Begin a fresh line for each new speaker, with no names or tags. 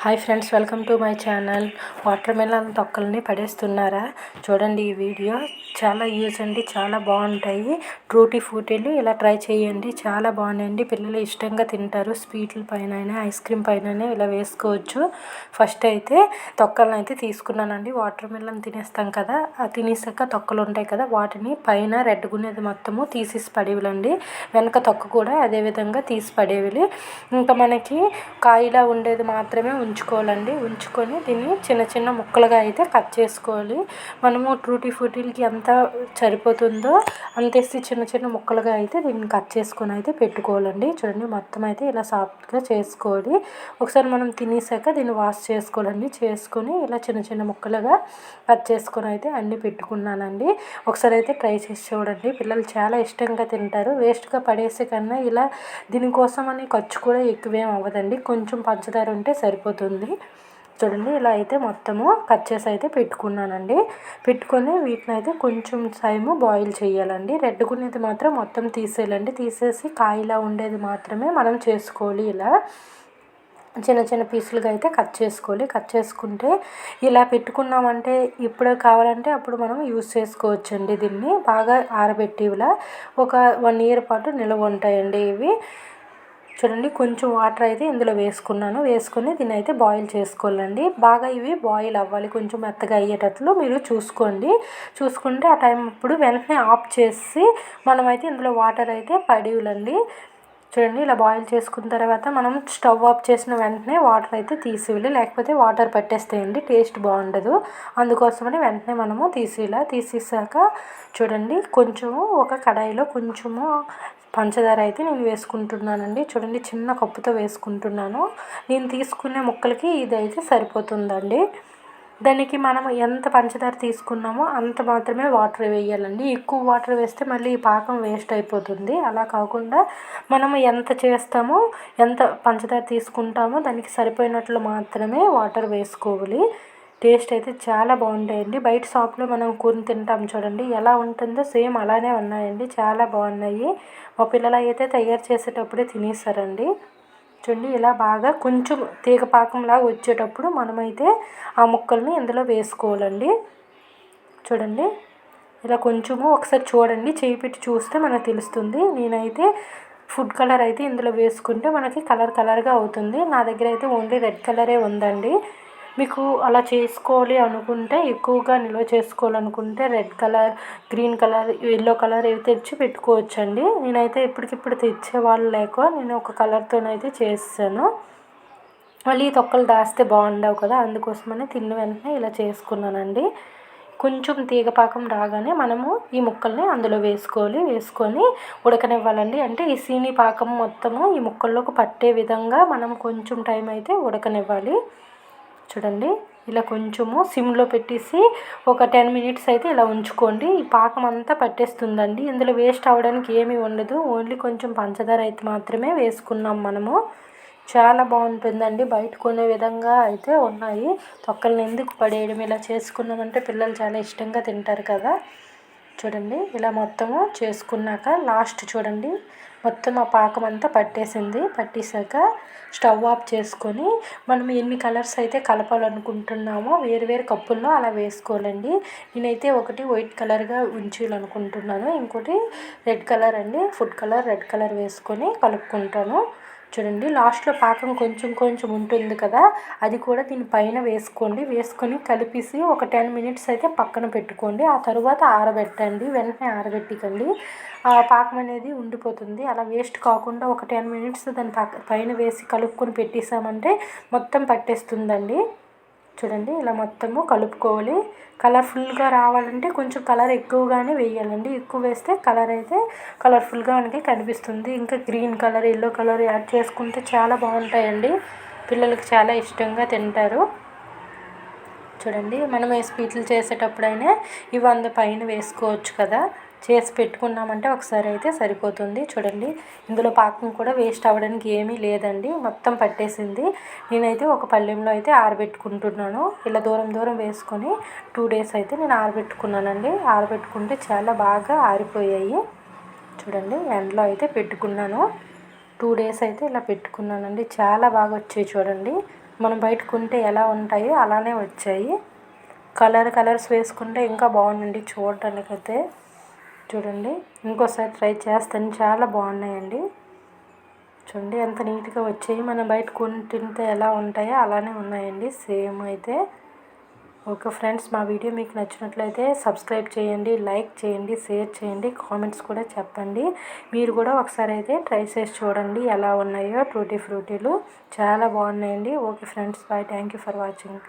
Hi friends, welcome to my channel. Watermelon తొక్కల్ని పడేస్తున్నారా? చూడండి, ఈ వీడియో చాలా యూజ్ అండి, చాలా బాగుంటాయి. ట్రూటీ ఫ్రూటీలు ఇలా ట్రై చేయండి, చాలా బాగున్నాయండి. పిల్లలు ఇష్టంగా తింటారు. స్వీట్ల పైన ఐస్ క్రీమ్ పైన ఇలా వేసుకోవచ్చు. ఫస్ట్ అయితే తొక్కలను అయితే తీసుకున్నానండి. వాటర్ మెలన్ తినేస్తాం కదా, ఆ తినేసాక తొక్కలు ఉంటాయి కదా, వాటిని పైన రెడ్ గునేది మొత్తము తీసేసి పడేవిలండి. వెనక తొక్క కూడా అదేవిధంగా తీసి పడేవిలి. ఇంకా మనకి కాయలా ఉండేది మాత్రమే ఉంచుకోవాలండి. ఉంచుకొని దీన్ని చిన్న చిన్న ముక్కలుగా అయితే కట్ చేసుకోవాలి. మనము ట్రూటీ ఫ్రూటీలకి ఎంత సరిపోతుందో అంతేసి చిన్న చిన్న ముక్కలుగా అయితే దీన్ని కట్ చేసుకొని అయితే పెట్టుకోవాలండి. చూడండి, మొత్తం అయితే ఇలా సాఫ్ట్గా చేసుకోవాలి. ఒకసారి మనం తినేసాక దీన్ని వాష్ చేసుకోవాలండి. చేసుకొని ఇలా చిన్న చిన్న ముక్కలుగా కట్ చేసుకొని అయితే అన్నీ పెట్టుకున్నానండి. ఒకసారి అయితే ట్రై చేసి చూడండి, పిల్లలు చాలా ఇష్టంగా తింటారు. వేస్ట్గా పడేసే కన్నా ఇలా దీనికోసం అని ఖర్చు కూడా ఎక్కువేం అవ్వదండి. కొంచెం పంచదార ఉంటే సరిపోతుంది. చూడండి, ఇలా అయితే మొత్తము కట్ చేసి అయితే పెట్టుకున్నానండి. పెట్టుకొని వీటిని అయితే కొంచెం టైము బాయిల్ చేయాలండి. రెడ్డుకునేది మాత్రం మొత్తం తీసేయాలండి. తీసేసి కాయలా ఉండేది మాత్రమే మనం చేసుకోవాలి. ఇలా చిన్న చిన్న పీసులుగా అయితే కట్ చేసుకోవాలి. కట్ చేసుకుంటే ఇలా పెట్టుకున్నామంటే ఇప్పుడు కావాలంటే అప్పుడు మనం యూస్ చేసుకోవచ్చండి. దీన్ని బాగా ఆరబెట్టి ఇలా ఒక 1 year పాటు నిల్వ ఉంటాయండి ఇవి. చూడండి, కొంచెం వాటర్ అయితే ఇందులో వేసుకున్నాను. వేసుకొని దీన్ని అయితే బాయిల్ చేసుకోవాలండి. బాగా ఇవి బాయిల్ అవ్వాలి, కొంచెం మెత్తగా అయ్యేటట్లు మీరు చూసుకోండి. చూసుకుంటే ఆ టైం ఇప్పుడు వెంటనే ఆఫ్ చేసి మనమైతే ఇందులో వాటర్ అయితే పడేయాలండి. చూడండి, ఇలా బాయిల్ చేసుకున్న తర్వాత మనం స్టవ్ ఆఫ్ చేసిన వెంటనే వాటర్ అయితే తీసేయాలి. లేకపోతే వాటర్ పట్టేస్తాయండి, టేస్ట్ బాగుండదు. అందుకోసమని వెంటనే మనము తీసేసాక చూడండి, కొంచెము ఒక కడాయిలో కొంచెము పంచదార అయితే నేను వేసుకుంటున్నానండి. చూడండి, చిన్న కప్పుతో వేసుకుంటున్నాను. నేను తీసుకునే ముక్కలకి ఇది అయితే సరిపోతుందండి. దానికి మనం ఎంత పంచదార తీసుకున్నామో అంత మాత్రమే వాటర్ వేయాలండి. ఎక్కువ వాటర్ వేస్తే మళ్ళీ ఈ పాకం వేస్ట్ అయిపోతుంది. అలా కాకుండా మనము ఎంత చేస్తామో, ఎంత పంచదార తీసుకుంటామో దానికి సరిపోయినట్లు మాత్రమే వాటర్ వేసుకోవాలి. టేస్ట్ అయితే చాలా బాగుంటాయండి. బయట షాప్లో మనం కొని తింటాం చూడండి, ఎలా ఉంటుందో సేమ్ అలానే ఉన్నాయండి. చాలా బాగున్నాయి. మా పిల్లలు అయితే తయారు చేసేటప్పుడే తినేసారండి. చూడండి, ఇలా బాగా కొంచెం తీగ పాకంలాగా వచ్చేటప్పుడు మనమైతే ఆ ముక్కల్ని ఇందులో వేసుకోవాలండి. చూడండి, ఇలా కొంచెము ఒకసారి చూడండి, చేయి పెట్టి చూస్తే మనకు తెలుస్తుంది. నేనైతే ఫుడ్ కలర్ అయితే ఇందులో వేసుకుంటే మనకి కలర్గా అవుతుంది. నా దగ్గర అయితే ఓన్లీ రెడ్ కలరే ఉందండి. మీకు అలా చేసుకోవాలి అనుకుంటే, ఎక్కువగా నిల్వ చేసుకోవాలనుకుంటే red colour, green colour, yellow colour ఇవి తెచ్చి పెట్టుకోవచ్చండి. నేనైతే ఇప్పటికిప్పుడు తెచ్చేవాళ్ళు లేక నేను ఒక కలర్తోనైతే చేసాను. మళ్ళీ తొక్కలు దాస్తే బాగుండవు కదా, అందుకోసమని తిన్న వెంటనే ఇలా చేసుకున్నానండి. కొంచెం తీగపాకం రాగానే మనము ఈ ముక్కల్ని అందులో వేసుకొని ఉడకనివ్వాలండి. అంటే ఈ సీని పాకం మొత్తము ఈ ముక్కల్లోకి పట్టే విధంగా మనం కొంచెం టైం అయితే ఉడకనివ్వాలి. చూడండి, ఇలా కొంచెము సిమ్లో పెట్టేసి ఒక 10 minutes అయితే ఇలా ఉంచుకోండి. ఈ పాకం అంతా పట్టేస్తుందండి. ఇందులో వేస్ట్ అవ్వడానికి ఏమీ ఉండదు. ఓన్లీ కొంచెం పంచదార అయితే మాత్రమే వేసుకున్నాం మనము. చాలా బాగుంటుందండి. బయట కొనే విధంగా అయితే ఉన్నాయి. తొక్కల్ని ఎందుకు పడేయడం, ఇలా చేసుకున్నామంటే పిల్లలు చాలా ఇష్టంగా తింటారు కదా. చూడండి, ఇలా మొత్తము చేసుకున్నాక లాస్ట్ చూడండి, మొత్తం ఆ పాకం అంతా పట్టేసాక స్టవ్ ఆఫ్ చేసుకొని మనం ఎన్ని కలర్స్ అయితే కలపాలనుకుంటున్నామో వేరు కప్పుల్లో అలా వేసుకోవాలండి. నేనైతే ఒకటి వైట్ కలర్గా ఉంచాలనుకుంటున్నాను, ఇంకోటి రెడ్ కలర్ అండి, ఫుడ్ కలర్ రెడ్ కలర్ వేసుకొని కలుపుకుంటాను. చూడండి, లాస్ట్లో పాకం కొంచెం ఉంటుంది కదా, అది కూడా దీనిపైన వేసుకొని కలిపేసి ఒక 10 minutes అయితే పక్కన పెట్టుకోండి. ఆ తర్వాత ఆరబెట్టండి. వెంటనే ఆరబెట్టకండి, ఆ పాకం అనేది ఉండిపోతుంది. అలా వేస్ట్ కాకుండా ఒక 10 minutes దాని పైన వేసి కలుపుకొని పెట్టేసామంటే మొత్తం పట్టేస్తుందండి. చూడండి, ఇలా మొత్తము కలుపుకోవాలి. కలర్ఫుల్గా రావాలంటే కొంచెం కలర్ ఎక్కువగానే వేయాలండి. ఎక్కువ వేస్తే కలర్ అయితే కలర్ఫుల్గా మనకి కనిపిస్తుంది. ఇంకా green colour, yellow colour add చేసుకుంటే చాలా బాగుంటాయండి. పిల్లలకి చాలా ఇష్టంగా తింటారు. చూడండి, మనం ఏ స్వీట్లు చేసేటప్పుడైనా ఇవి పైన వేసుకోవచ్చు కదా. చేసి పెట్టుకున్నామంటే ఒకసారి అయితే సరిపోతుంది. చూడండి, ఇందులో పాకం కూడా వేస్ట్ అవ్వడానికి ఏమీ లేదండి, మొత్తం పట్టేసింది. నేనైతే ఒక పళ్ళెంలో అయితే ఆరబెట్టుకుంటున్నాను. ఇలా దూరం వేసుకొని 2 days అయితే నేను ఆరబెట్టుకున్నానండి. ఆరబెట్టుకుంటే చాలా బాగా ఆరిపోయాయి. చూడండి, ఎండలో అయితే పెట్టుకున్నాను. 2 days అయితే ఇలా పెట్టుకున్నానండి. చాలా బాగా వచ్చాయి చూడండి. మనం బయట కొంటే ఎలా ఉంటాయో అలానే వచ్చాయి. కలర్స్ వేసుకుంటే ఇంకా బాగుందండి చూడటానికైతే. చూడండి, ఇంకోసారి ట్రై చేస్తాను. చాలా బాగున్నాయండి. చూడండి ఎంత నీట్గా వచ్చాయి. మనం బయట కొని తింటే ఎలా ఉంటాయో అలానే ఉన్నాయండి, సేమ్ అయితే. ఓకే ఫ్రెండ్స్, మా వీడియో మీకు నచ్చినట్లయితే సబ్స్క్రైబ్ చేయండి, లైక్ చేయండి, షేర్ చేయండి, కామెంట్స్ కూడా చెప్పండి. మీరు కూడా ఒకసారి అయితే ట్రై చేసి చూడండి ఎలా ఉన్నాయో. టూటీ ఫ్రూటీలు చాలా బాగున్నాయండి. Okay friends, bye. Thank you for watching.